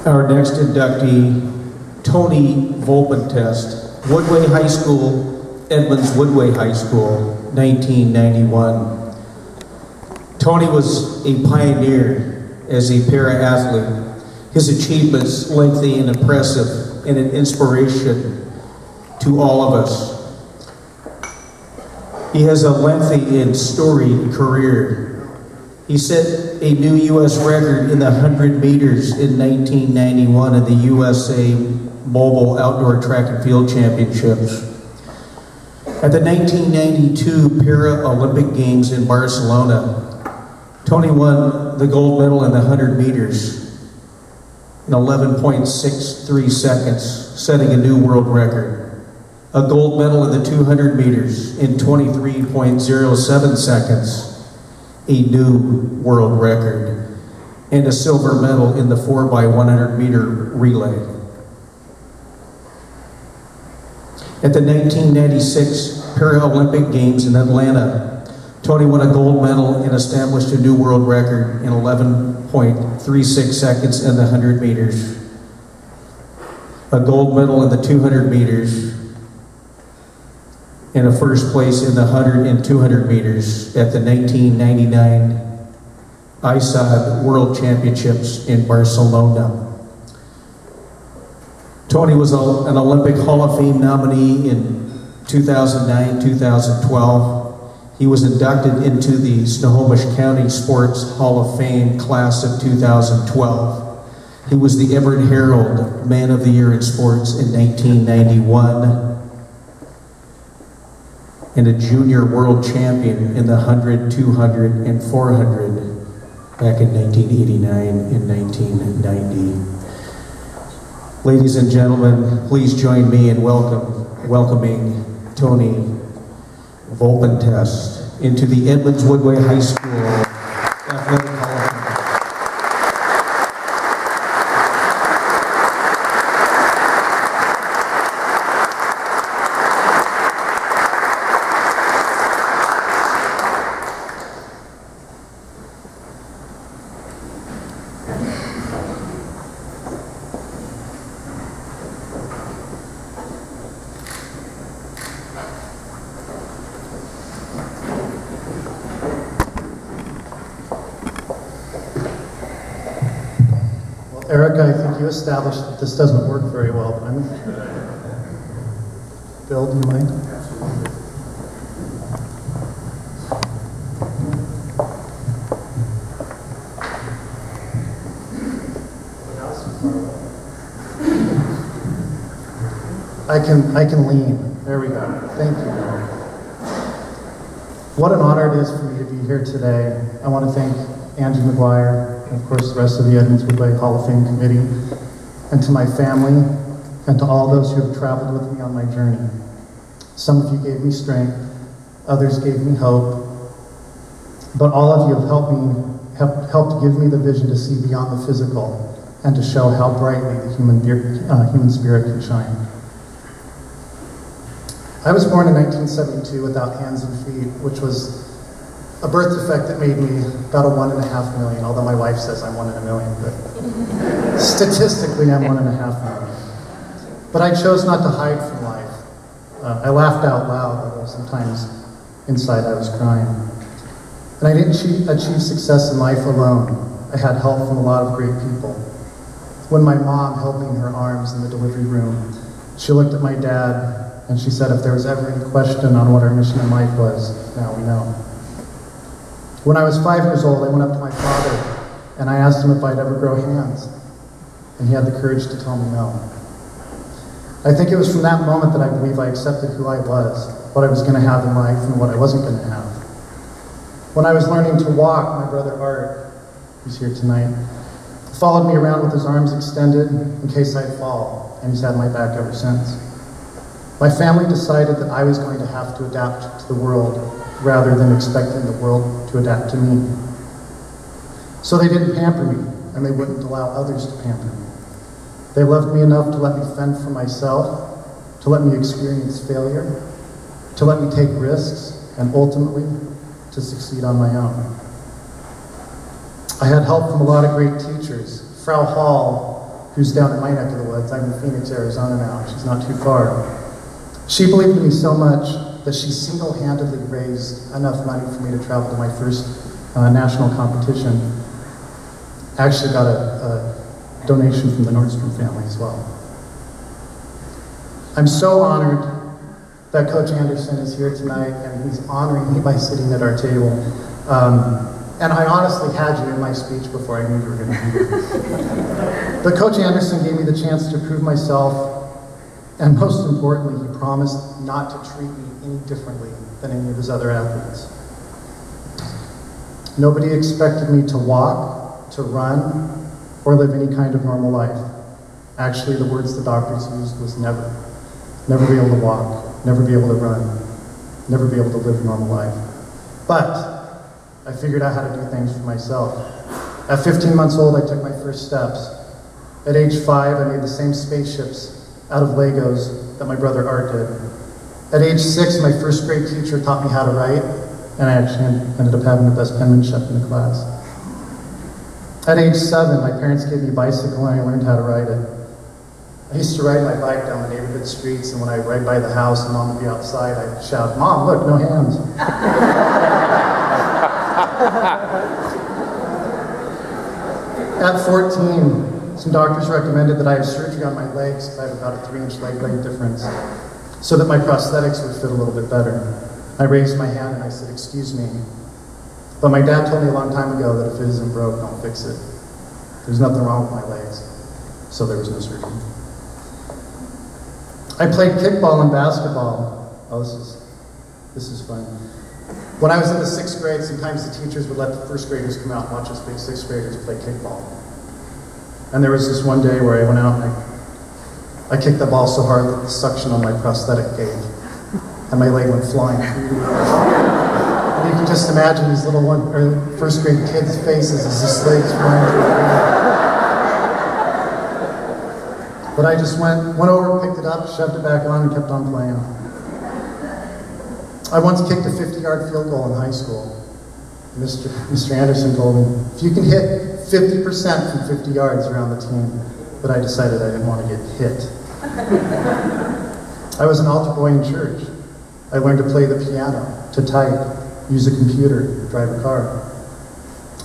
Our next inductee, Tony Volpentest, Woodway High School, Edmonds Woodway High School, 1991. Tony was a pioneer as a para-athlete. His achievements lengthy and impressive and an inspiration to all of us. He has a lengthy and storied career. He set a new U.S. record in the 100 meters in 1991 at the USA Mobile Outdoor Track and Field Championships. At the 1992 Paralympic Games in Barcelona, Tony won the gold medal in the 100 meters in 11.63 seconds, setting a new world record. A gold medal in the 200 meters in 23.07 seconds, a new world record, and a silver medal in the 4x100 meter relay. At the 1996 Paralympic Games in Atlanta, Tony won a gold medal and established a new world record in 11.36 seconds in the 100 meters, a gold medal in the 200 meters, and a first place in the 100 and 200 meters at the 1999 ISOD World Championships in Barcelona. Tony was an Olympic Hall of Fame nominee in 2009, 2012. He was inducted into the Snohomish County Sports Hall of Fame class of 2012. He was the Everett Herald Man of the Year in Sports in 1991. And a junior world champion in the 100, 200, and 400 back in 1989 and 1990. Ladies and gentlemen, please join me in welcoming Tony Volpentest into the Edmonds Woodway High School Athletic Hall of Fame. Erica, I think you established that this doesn't work very well, but I'm... Bill, do you mind? I can lean. There we go. Thank you. What an honor it is for me to be here today. I want to thank Angie McGuire, and of course the rest of the Edmonds Woodway Hall of Fame Committee, and to my family, and to all those who have traveled with me on my journey. Some of you gave me strength, others gave me hope, but all of you have helped give me the vision to see beyond the physical and to show how brightly the human spirit can shine. I was born in 1972 without hands and feet, which was a birth defect that made me about a 1.5 million, although my wife says I'm 1 in a million, but statistically I'm 1.5 million. But I chose not to hide from life. I laughed out loud, although sometimes inside I was crying. And I didn't achieve success in life alone. I had help from a lot of great people. When my mom held me in her arms in the delivery room, she looked at my dad and she said, if there was ever any question on what our mission in life was, now we know. When I was 5 years old, I went up to my father and I asked him if I'd ever grow hands. And he had the courage to tell me no. I think it was from that moment that I believe I accepted who I was, what I was going to have in life and what I wasn't going to have. When I was learning to walk, my brother Art, who's here tonight, followed me around with his arms extended in case I'd fall, and he's had my back ever since. My family decided that I was going to have to adapt to the world rather than expecting the world to adapt to me. So they didn't pamper me, and they wouldn't allow others to pamper me. They loved me enough to let me fend for myself, to let me experience failure, to let me take risks, and ultimately, to succeed on my own. I had help from a lot of great teachers. Frau Hall who's down in my neck of the woods. I'm in Phoenix, Arizona now. She's not too far. She believed in me so much that she single-handedly raised enough money for me to travel to my first national competition. I actually got a donation from the Nordstrom family as well. I'm so honored that Coach Anderson is here tonight, and he's honoring me by sitting at our table. And I honestly had you in my speech before I knew you were going to be here. But Coach Anderson gave me the chance to prove myself, and most importantly, he promised not to treat me any differently than any of his other athletes. Nobody expected me to walk, to run, or live any kind of normal life. Actually, the words the doctors used was never. Never be able to walk, never be able to run, never be able to live a normal life. But I figured out how to do things for myself. At 15 months old, I took my first steps. At age 5, I made the same spaceships out of Legos that my brother Art did. At age 6, my first grade teacher taught me how to write, and I actually ended up having the best penmanship in the class. At age 7, my parents gave me a bicycle and I learned how to ride it. I used to ride my bike down the neighborhood streets, and when I ride by the house and Mom would be outside, I'd shout, "Mom, look, no hands." At 14, some doctors recommended that I have surgery on my legs because I have about a 3-inch leg length difference, so that my prosthetics would fit a little bit better. I raised my hand and I said, "Excuse me." But my dad told me a long time ago that if it isn't broke, don't fix it. There's nothing wrong with my legs, so there was no surgery. I played kickball and basketball. Oh, this is fun. When I was in the 6th grade, sometimes the teachers would let the 1st graders come out and watch us big 6th graders play kickball. And there was this one day where I went out and I kicked the ball so hard that the suction on my prosthetic gave, and my leg went flying through. And you can just imagine these little 1st grade kids' faces as this leg's flying through the air. But I just went over, picked it up, shoved it back on, and kept on playing. I once kicked a 50-yard field goal in high school. Mr. Anderson told me, if you can hit 50% from 50 yards, you're on the team. But I decided I didn't want to get hit. I was an altar boy in church. I learned to play the piano, to type, use a computer, drive a car.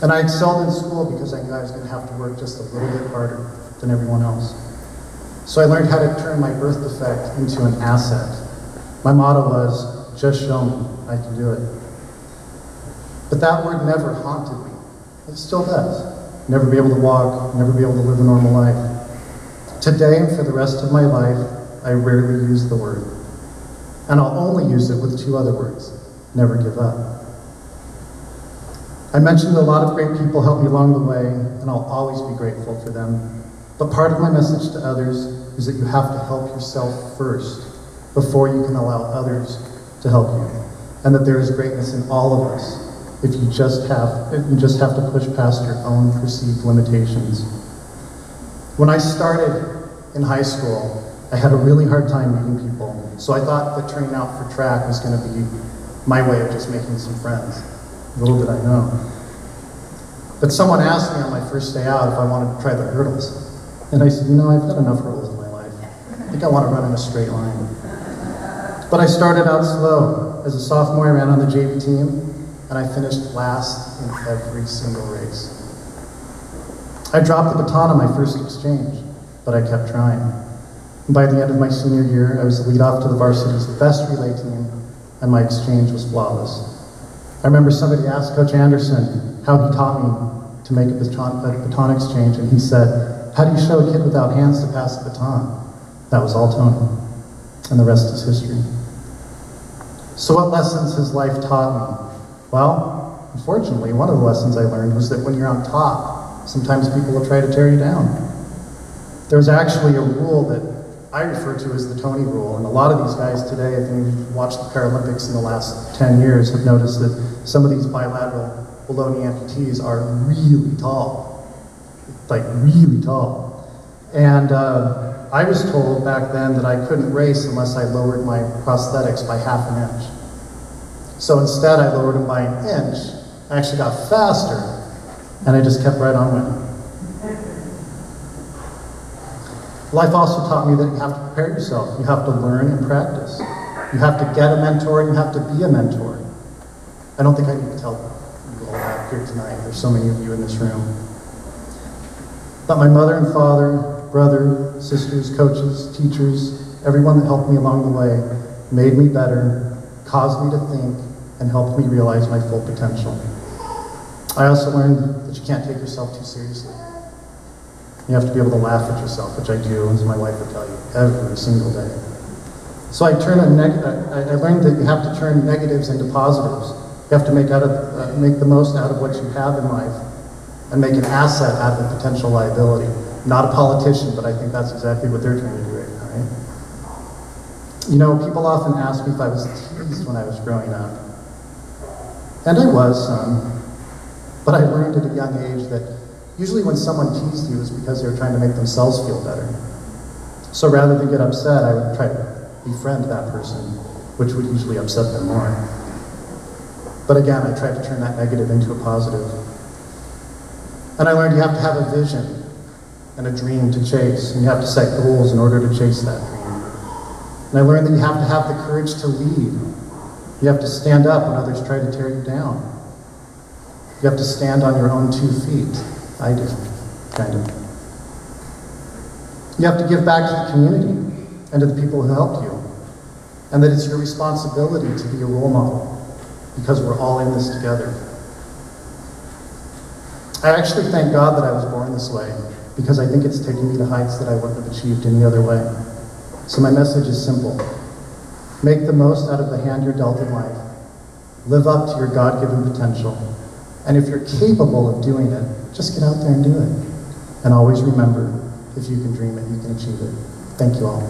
And I excelled in school because I knew I was going to have to work just a little bit harder than everyone else. So I learned how to turn my birth defect into an asset. My motto was, "Just show me, I can do it." But that word never haunted me. It still does. Never be able to walk, never be able to live a normal life. Today and for the rest of my life, I rarely use the word. And I'll only use it with 2 other words: never give up. I mentioned that a lot of great people helped me along the way, and I'll always be grateful for them. But part of my message to others is that you have to help yourself first before you can allow others to help you, and that there is greatness in all of us if you just have to push past your own perceived limitations. When I started in high school, I had a really hard time meeting people, so I thought that turning out for track was going to be my way of just making some friends. Little did I know. But someone asked me on my first day out if I wanted to try the hurdles. And I said, I've had enough hurdles in my life. I think I want to run in a straight line. But I started out slow. As a sophomore, I ran on the JV team, and I finished last in every single race. I dropped the baton on my first exchange, but I kept trying. And by the end of my senior year, I was the lead off to the varsity's best relay team, and my exchange was flawless. I remember somebody asked Coach Anderson how he taught me to make a baton exchange, and he said, "How do you show a kid without hands to pass the baton?" That was all Tony, and the rest is history. So what lessons has life taught me? Well, unfortunately, one of the lessons I learned was that when you're on top, sometimes people will try to tear you down. There's actually a rule that I refer to as the Tony rule, and a lot of these guys today, if you've watched the Paralympics in the last 10 years, have noticed that some of these bilateral below-knee amputees are really tall, like really tall. And I was told back then that I couldn't race unless I lowered my prosthetics by ½ an inch. So instead, I lowered them by an inch. I actually got faster, and I just kept right on winning. Life also taught me that you have to prepare yourself. You have to learn and practice. You have to get a mentor and you have to be a mentor. I don't think I need to tell you all that here tonight. There's so many of you in this room. But my mother and father, brother, sisters, coaches, teachers, everyone that helped me along the way made me better, caused me to think, and helped me realize my full potential. I also learned that you can't take yourself too seriously. You have to be able to laugh at yourself, which I do, as my wife would tell you, every single day. So I learned that you have to turn negatives into positives. You have to make the most out of what you have in life and make an asset out of a potential liability. Not a politician, but I think that's exactly what they're trying to do right now, right? You know, people often ask me if I was teased when I was growing up. And I was some, but I learned at a young age that usually when someone teased you, it was because they were trying to make themselves feel better. So rather than get upset, I would try to befriend that person, which would usually upset them more. But again, I tried to turn that negative into a positive. And I learned you have to have a vision and a dream to chase, and you have to set goals in order to chase that dream. And I learned that you have to have the courage to lead. You have to stand up when others try to tear you down. You have to stand on your own 2 feet. I do, kind of. You have to give back to the community and to the people who helped you. And that it's your responsibility to be a role model, because we're all in this together. I actually thank God that I was born this way, because I think it's taken me to heights that I wouldn't have achieved any other way. So my message is simple. Make the most out of the hand you're dealt in life. Live up to your God-given potential. And if you're capable of doing it, just get out there and do it. And always remember, if you can dream it, you can achieve it. Thank you all.